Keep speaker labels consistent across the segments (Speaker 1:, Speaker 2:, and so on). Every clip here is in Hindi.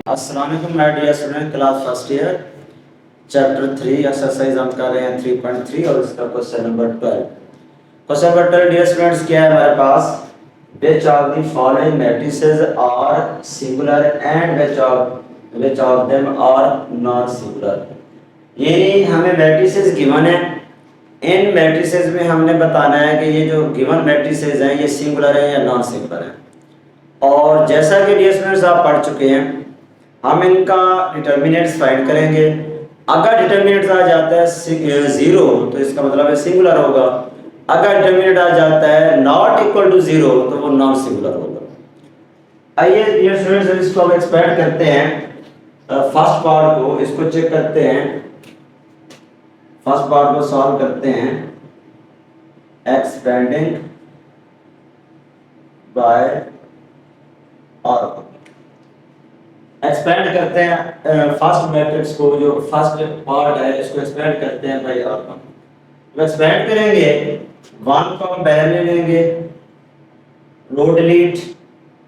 Speaker 1: अस्सलाम वालेकुम my dear student, class first year, chapter 3 exercise हम कर रहे हैं 3.3 और इसका question number 12। Question number 12 dear students क्या है हमारे पास, which of the following matrices are singular and which of them are non singular। ये हमें मैट्रिसेस गिवन है। इन मैट्रिसेस में हमने बताना है कि ये जो गिवन मैट्रिसेस हैं ये सिंगुलर है या नॉन सिंगुलर है। और जैसा कि डियर स्टूडेंट्स आप पढ़ चुके हैं, हम इनका डिटर्मिनेंट्स फाइंड करेंगे। अगर डिटर्मिनेंट्स आ जाता है 0 तो इसका मतलब है सिंगुलर होगा। अगर डिटर्मिनेंट आ जाता है नॉट इक्वल टू 0 तो वो नॉन सिंगुलर होगा। आइए डियर स्टूडेंट्स इसको हम एक्सपेंड करते हैं। फर्स्ट पार्ट को इसको चेक करते हैं, फर्स्ट पार्ट को सॉल्व करते हैं। एक्सपेंडिंग बाय और एक्सपेंड करते हैं फर्स्ट मैट्रिक्स को, जो फर्स्ट पार्ट है इसको एक्सपेंड करते हैं बाय और। तो एक्सपेंड करेंगे 1 को हम पहले लेंगे, रो डिलीट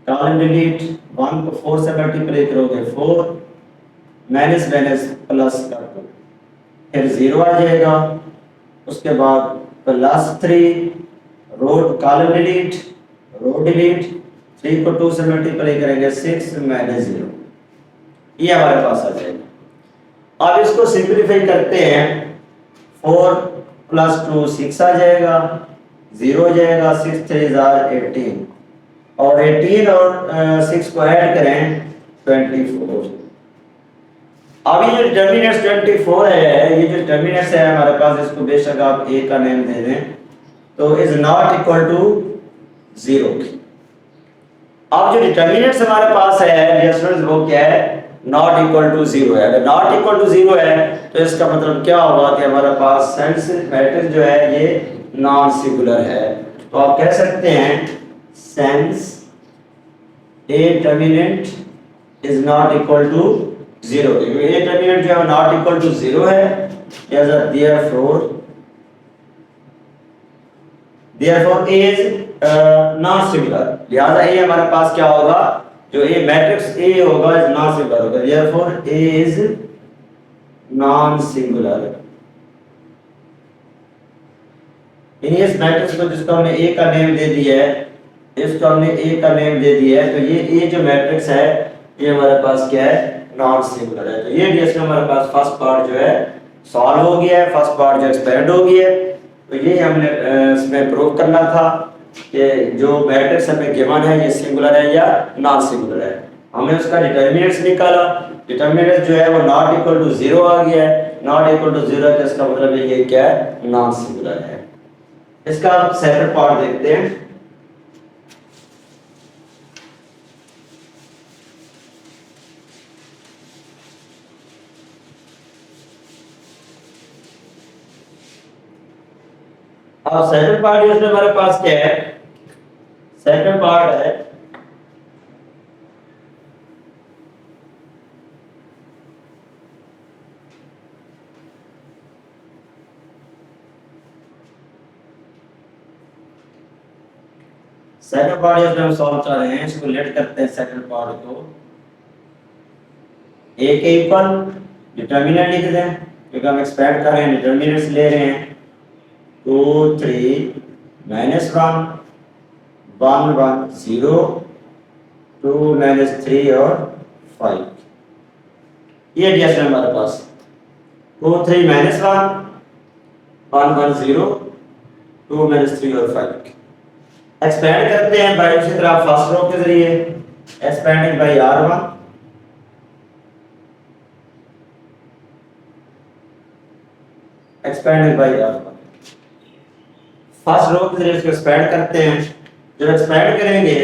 Speaker 1: कॉलम डिलीट, 1 को 4 से मल्टीप्लाई करोगे 4 माइनस माइनस प्लस कर दो, फिर 0 आ जाएगा। उसके बाद plus 3 row column delete row delete, 3 को 2 से मल्टीप्लाई करेंगे 6 माइनस 0, ये हमारे पास आ जाएगा। अब इसको सिंपलीफाई करते हैं, 4 प्लस 2 6 आ जाएगा, 0 हो जाएगा, 6 3 18 और 18 और 6 को ऐड करें 24। अब ये जो डिटर्मिनेंट्स 24 है, ये जो डिटर्मिनेंट्स है हमारे पास, इसको बेशक आप a का नेम दे दें, तो इज नॉट इक्वल टू 0। अब जो डिटर्मिनेंट्स हमारे पास है डियर स्टूडेंट्स वो क्या है, नॉट इक्वल टू 0 है। अगर नॉट इक्वल टू 0 है तो इसका मतलब क्या होगा कि हमारे पास सेंस मैट्रिक्स जो है ये नॉन सिंगुलर है। तो आप कह सकते हैं since A determinant is not equal to 0, क्योंकि ए डिटर्मिनेंट जो है नॉट इक्वल टू 0 है। therefore a is non singular, लिहाजा ए हमारे पास क्या होगा, जो ए मैट्रिक्स ए होगा इज नॉन सिंगुलर होगा। therefore a is non singular. इस मैट्रिक्स को जिसको हमने ए का नेम दे दिया है, इसको हमने ए का नेम दे दिया है, तो ये ए जो मैट्रिक्स है ये हमारे पास क्या है, नॉन सिंगुलर है। तो ये डिस्कशन हमारे पास फर्स्ट पार्ट जो है सॉल्व हो गया है, फर्स्ट पार्ट जो एक्सपेंड हो गया है। तो ये हमने इसमें प्रूव करना था कि जो मैट्रिक्स हमें गिवन है ये सिंगुलर है या नॉन सिंगुलर है। हमने उसका डिटर्मिनेंट्स निकाला, डिटर्मिनेंट जो है वो नॉट इक्वल टू 0 आ गया है। नॉट इक्वल टू 0 है, इसका मतलब है ये क्या है, नॉन सिंगुलर है। इसका आप सेकंड पार्ट देखते हैं। अब सेकंड पार्ट इसमें हमारे पास क्या है, सेकंड पार्ट है सेकंड पार्ट इसमें हम सॉल्व कर रहे हैं। इसको लेट करते हैं सेकंड पार्ट को, a के इक्वल डिटर्मिनेंट लिख दें, क्योंकि हम एक्सपेंड कर रहे हैं, डिटर्मिनेंट्स ले रहे हैं। 2 3 माइनस 1 1 1 0 2 माइनस 3 और 5, ये डियर है हमारे पास। 2 3 माइनस 1 1 1 0 2 माइनस 3 और 5। एक्सपेंड करते हैं बाय उसी तरह फर्स्ट रो के जरिए, expanding by r1 expanding by r1। First row के जरिए इसको एक्सपेंड करते हैं। जब एक्सपेंड करेंगे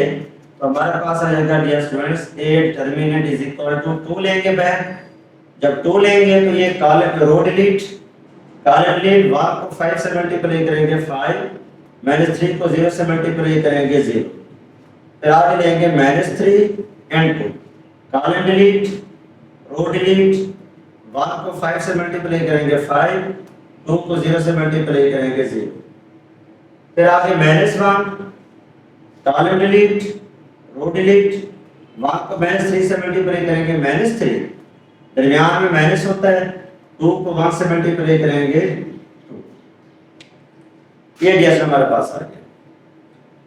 Speaker 1: तो हमारे पास आ जाएगा dear students a determinant is equal to 2 लेंगे बैक। जब 2 लेंगे तो ये कॉलम रो डिलीट 1 को 5 से मल्टीप्लाई करेंगे 5 माइनस 3 को 0 से मल्टीप्लाई करेंगे 0, फिर आगे लेंगे minus 3 and 2 column delete row delete 1 को 5 से मल्टीप्लाई करेंगे 5, 2 को 0 से मल्टीप्लाई करेंगे 0, फिर आगे -1 कॉलम डिलीट रो डिलीट 1 को -3 से मल्टीप्लाई करेंगे -3, दरमियान में माइनस होता है, 2 को 1 से मल्टीप्लाई करेंगे 2। ये डिएस हमारे पास आ गया।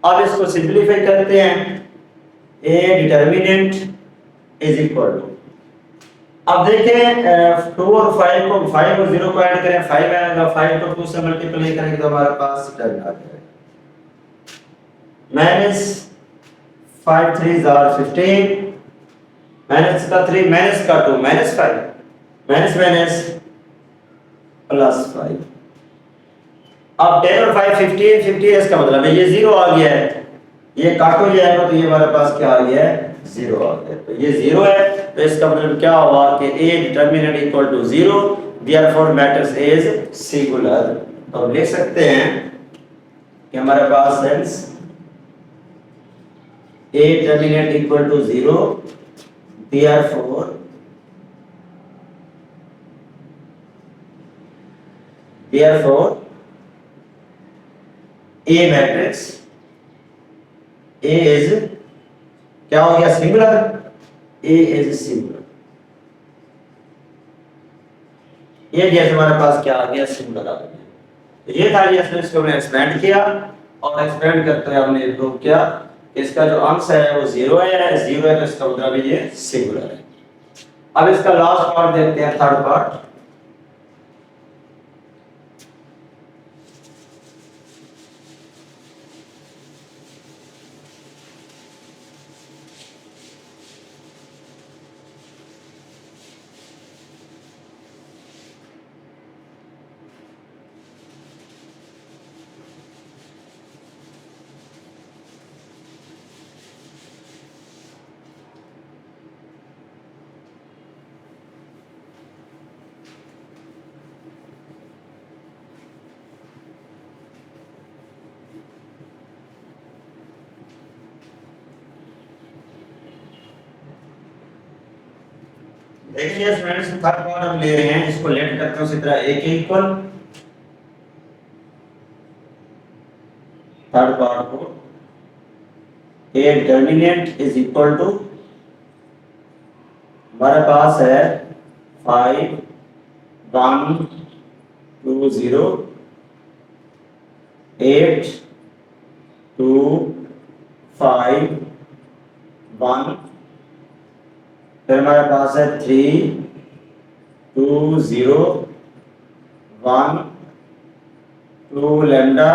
Speaker 1: अब इसको सिंपलीफाई करते हैं, A determinant is equal to, अब देखें 2 और 5 को 5 और 0 को ऐड करें 5 आएगा, 5 को 2 से मल्टीप्लाई करेंगे तो हमारे पास 10 आ जाएगा, -5 3 are 15, माइनस का 3 माइनस का 2 -5, माइनस माइनस प्लस 5। अब 10 और 5 15, 50 इसका मतलब है ये 0 आ गया है, ये काट हो जाएगा तो ये हमारे पास क्या आ गया है 0 आ गया, तो ये 0 है, तो इसका मतलब क्या हुआ कि a determinant equal to 0, therefore matrix is singular. तो हम लिख सकते हैं कि हमारे पास since a determinant equal to 0, therefore A matrix A is क्या हो गया सिंगुलर, A इज सिंगुलर। ये जैसे हमारे पास क्या आ गया सिंगुलर आ गया। तो ये था जैसे इसको हमने एक्सपेंड किया और एक्सपेंड करते हुए हमने प्रूव किया कि इसका जो आंसर है वो 0 है, 0 है तो इसका मतलब ये सिंगुलर है। अब इसका लास्ट पार्ट देखते हैं, थर्ड पार्ट। देखिए स्टूडेंट्स थर्ड पार्ट हम ले रहे हैं, इसको लेट करते हैं उसी तरह a के इक्वल, थर्ड पार्ट को a determinant is equal to हमारे पास है 5 1 2 0 8 2 5 1, फिर हमारे पास है 3 2 0 1 2 लैम्डा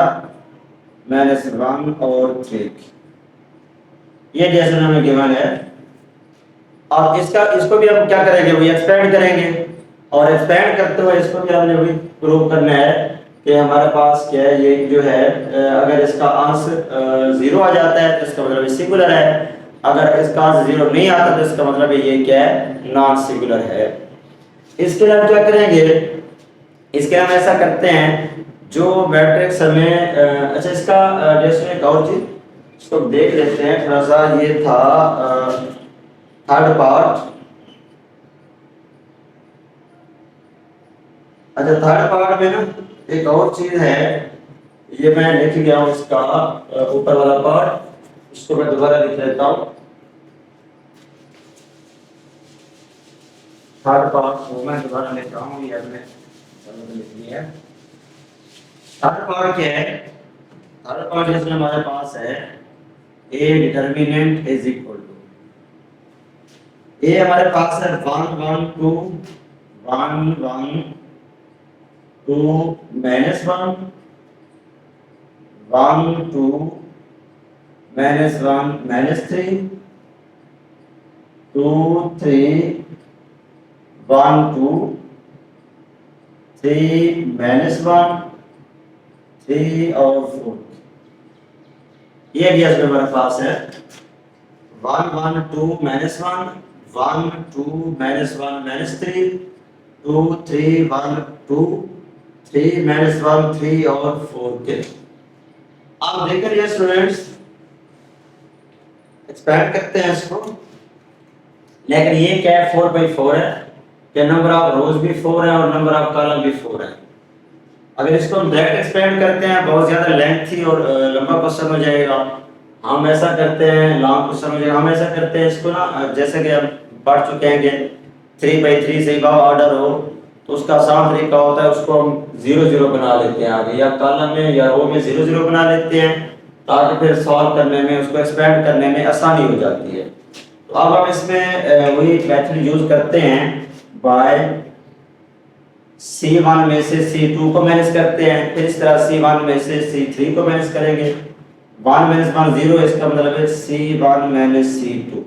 Speaker 1: -1 और 3, ये जैसे हमें गिवन है। अब इसको भी हम क्या करेंगे, वही एक्सपेंड करेंगे और एक्सपेंड करते हुए इसको भी हमने वही प्रूव करना है कि हमारे पास क्या है, ये जो है अगर इसका आंसर 0 आ जाता है तो इसका मतलब सिंगुलर है, अगर इसका आंसर 0 नहीं आता तो इसका मतलब ये क्या है नॉन सिंगुलर है। इसके लिए हम क्या करेंगे, इसके हम ऐसा करते हैं जो मैट्रिक्स हमें अच्छा इसका जैसे एक और चीज इसको देख लेते हैं थोड़ा सा, ये था थर्ड पार्ट। अच्छा थर्ड पार्ट में ना एक और चीज है, ये मैं लिख गया हूँ इसका ऊपर वाला पार्ट, इसको मैं दोबारा लिख लेता हूँ। थर्ड पार्ट को मैं दोबारा लिख रहा हूँ, ये हमने लिख लिया है। थर्ड पार्ट क्या है, थर्ड पार्ट जैसे हमारे पास है a determinant is equal to, a हमारे पास है 1 1 2 1 1 2 -1 1 2 -1 -3 2 3 1 2 3 -1 3 और 4, ये भी हमारे पास है 1 1 2 -1 1 2 -1 -3 2 3 1 2 3 -1 3 और 4 के। आप देखिए स्टूडेंट्स एक्सपेंड करते हैं इसको, लेकिन ये क्या है 4/4 है, क्या नंबर ऑफ रोज भी 4 है और नंबर ऑफ कॉलम भी 4 है। अगर इसको हम डायरेक्ट एक्सपेंड करते हैं बहुत ज्यादा लेंथी और लंबा क्वेश्चन हो जाएगा, हम ऐसा करते हैं, लॉन्ग क्वेश्चन में हम ऐसा करते हैं इसको ना, जैसे कि हम पढ़ चुके हैं कि 3/3 से भाव ऑर्डर हो तो उसका आसान तरीका होता है उसको हम 0 0 बना लेते हैं आगे, या कॉलम में या रो में 0 0 बना लेते हैं ताकि फिर सॉल्व करने में, उसको एक्सपेंड करने में आसानी हो जाती है। तो अब हम इसमें वही मेथड यूज करते हैं, बाय C1 में से C2 को माइनस करते हैं, फिर इस तरह C1 में से C3 को माइनस करेंगे। 1 - 1 0, इसका मतलब है C1 - C2।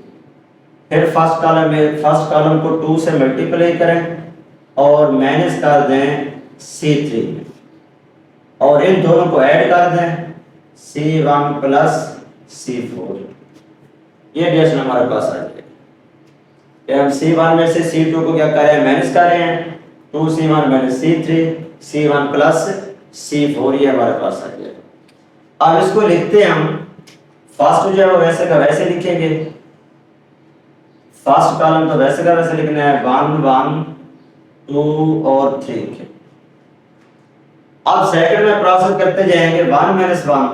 Speaker 1: फिर फर्स्ट कॉलम को 2 से मल्टीप्लाई करें और माइनस कर दें C3 में, और इन दोनों को ऐड कर दें C1 + C4। ये रिलेशन हमारे पास आ गया। हम C1 में से C2 को क्या कर रहे हैं, माइनस कर रहे हैं, 2C1 - C3, C1 + C4, ये हमारे पास आ गया। अब इसको लिखते हैं हम, फर्स्ट जो है वो वैसे का वैसे लिखेंगे, फर्स्ट कॉलम तो वैसे का वैसे लिखना है, 1 1 2 और 3। अब सेकंड में प्रोसेस करते जाएंगे, 1 - 1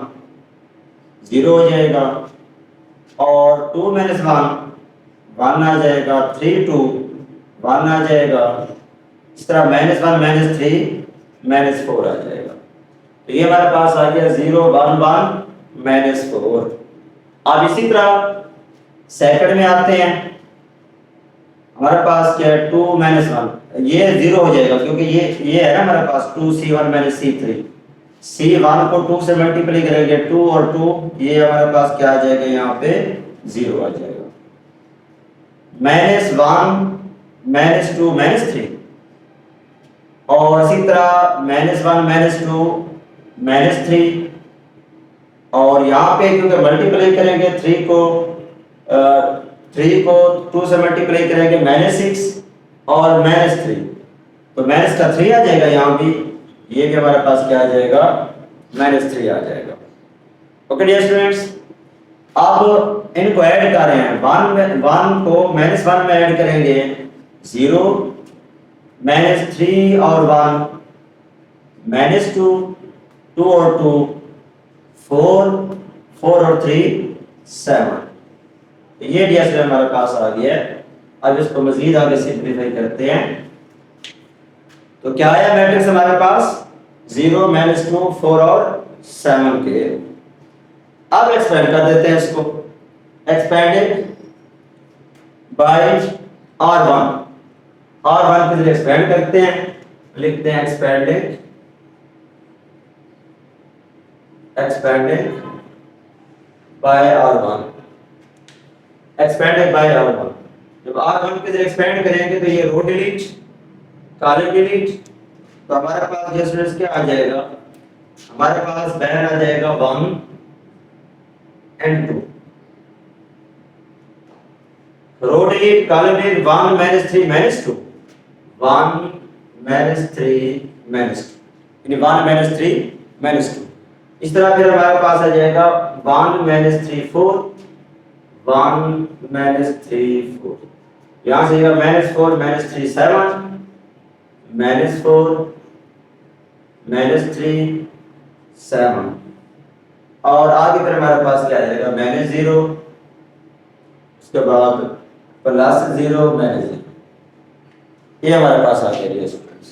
Speaker 1: 0 हो जाएगा, और 2 - 1 1 आ जाएगा, 3 2 1 आ जाएगा, इस तरह -1 - 3 -4 आ जाएगा। तो ये हमारे पास आ गया 0 1 1 -4। अब इसी तरह सेकंड में आते हैं, हमारे पास क्या है, 2 - 1, ये 0 हो जाएगा क्योंकि ये है ना हमारे पास 2C1 - C3। C1 को 2 से मल्टीप्लाई करेंगे, 2 और 2, ये हमारे पास क्या आ जाएगा, यहाँ पे 0 आ जाएगा। -1 -2 -3, और इसी तरह -1 -2 -3, और यहाँ पे क्योंकि मल्टीप्लाई करेंगे 3 को 2 से मल्टीप्लाई करेंगे -6 और -3, तो माइनस का 3 आ जाएगा यहाँ भी, ये भी हमारे पास क्या आ जाएगा, -3 आ जाएगा। ओके डियर स्टूडेंट्स, अब इनको ऐड कर रहे हैं, 1 को -1 में ऐड करेंगे 0, -3 और 1 -2, 2 और 2 4, 4 और 3 7। ये ds हमारे पास आ गया है। अब इसको मजीद आगे सिंपलीफाई करते हैं, तो क्या आया मैट्रिक्स हमारे पास, 0 -2 4 और 7 के। अब एक्सपेंड कर देते हैं इसको, एक्सपेंडेड बाय R1 के लिए एक्सपेंड करते हैं, लिखते हैं expanded bye R1, expanded bye R1। जब R1 के लिए एक्सपेंड करेंगे तो ये रो डिलीट, कॉलम डिलीट, तो हमारे पास ये स्टूडेंट्स क्या आ जाएगा, हमारे पास बैन आ जाएगा 1 and 2, row delete, column delete, 1 -3 -2, 1 -3 -2, यानी 1 -3 -2। इस तरह फिर हमारे पास आ जाएगा 1 -3 4, 1 -3 4, यहाँ से -4 -3 7, -4 -3 7, और आगे फिर हमारे पास क्या आ जाएगा, -0, उसके बाद +0 -0, ये हमारे पास आ गया स्टूडेंट्स।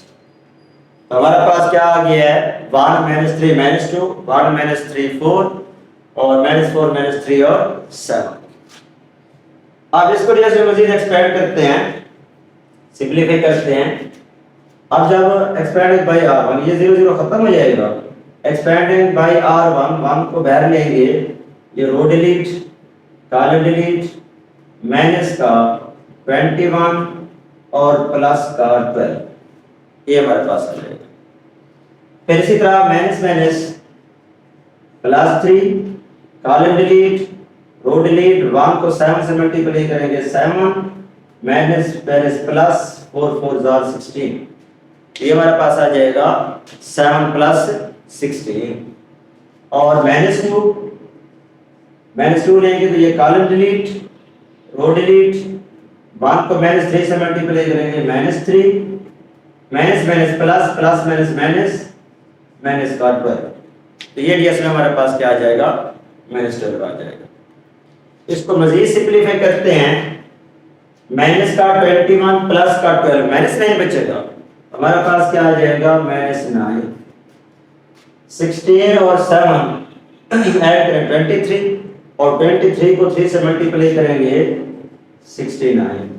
Speaker 1: तो हमारे पास क्या आ गया है, 1 -3 -2, 1 -3 4, और -4 -3 और 7। अब इसको जैसे मजीद एक्सपेंड करते हैं, सिंपलीफाई करते हैं। अब जब एक्सपेंडेड बाय R1, ये 0 0 खत्म हो जाएगा, एक्सपेंडेड बाय R1, 1 को बाहर लेंगे, ये row delete, column delete, minus का 21 और प्लस का 12, ये हमारे पास आ जाएगा। फिर इसी तरह minus +3, column delete, row delete, 1 को 7 से मल्टीप्लाई करेंगे 7, माइनस प्लस 4 4 16, ये हमारे पास आ जाएगा 7 + 16, और -2 लेंगे तो ये कॉलम डिलीट, रो डिलीट, 1 को -3 से मल्टीप्लाई करेंगे -3, माइनस प्लस प्लस माइनस का 12, तो ये ds में हमारे पास क्या आ जाएगा, माइनस 12 आ जाएगा। इसको मजीद सिंपलीफाई करते हैं, माइनस का 21 प्लस का 12, माइनस 9 बचेगा, हमारे पास क्या आ जाएगा -9, 16 और 7 ऐड करें 23, और 23 को 3 से मल्टीप्लाई करेंगे 69,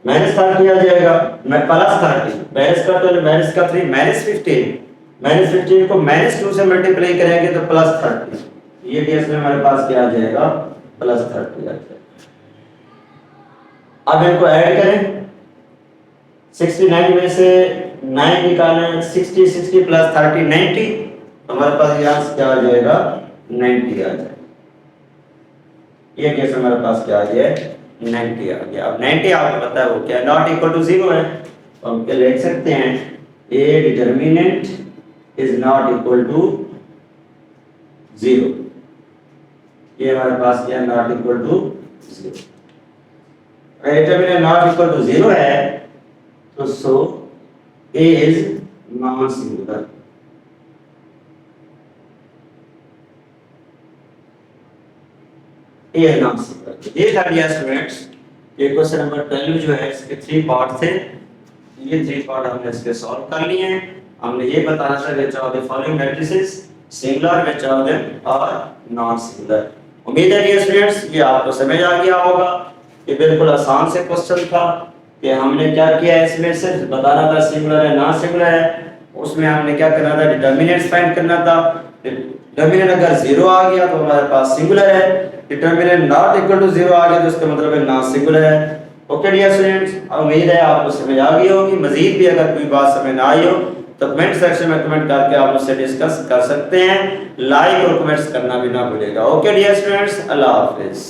Speaker 1: -30 आ जाएगा, मैं +30, माइनस का 12 माइनस का 3 -15, -15 को -2 से मल्टीप्लाई करेंगे तो +30, ये केस में हमारे पास क्या आ जाएगा +30 आ जाएगा। अब इनको ऐड करें, 69 में से 9 निकालें, 60 प्लस 30 90, हमारे पास यहाँ से क्या आ जाएगा 90 आ जाएगा। ये केस हमारे पास क्या आ गया 90 आ गया। अब 90 आपको पता है वो क्या, नॉट इक्वल टू 0 है, तो हम क्या लिख सकते हैं, A determinant is not equal to 0, ये हमारे पास क्या not equal to 0। Determinant not equal to 0 है तो so A is non singular. A is non singular. ये था डियर स्टूडेंट्स, ये क्वेश्चन नंबर 12 जो है इसके 3 पार्ट थे, ये 3 पार्ट हमने इसके सॉल्व कर लिए हैं। हमने ये बताना था which of the following matrices singular, which of them are non singular. उम्मीद है डियर स्टूडेंट्स ये आपको समझ आ गया होगा। ये बिल्कुल आसान से क्वेश्चन था कि हमने क्या किया है, इसमें सिर्फ बताना था सिंगुलर है नॉन सिंगुलर है, उसमें हमने क्या करना था डिटर्मिनेंट्स फाइंड करना था। डिटर्मिनेंट अगर 0 आ गया तो हमारे पास सिंगुलर है, डिटर्मिनेंट नॉट इक्वल टू 0 आ गया तो इसका मतलब है नॉन सिंगुलर है। ओके डियर स्टूडेंट्स, उम्मीद है आपको समझ आ गई होगी। मजीद भी अगर कोई बात समझ ना आई हो तो कमेंट सेक्शन में कमेंट करके आप उससे डिस्कस कर सकते हैं। लाइक और कमेंट्स करना भी ना भूलिएगा। ओके डियर स्टूडेंट्स, अल्लाह हाफिज।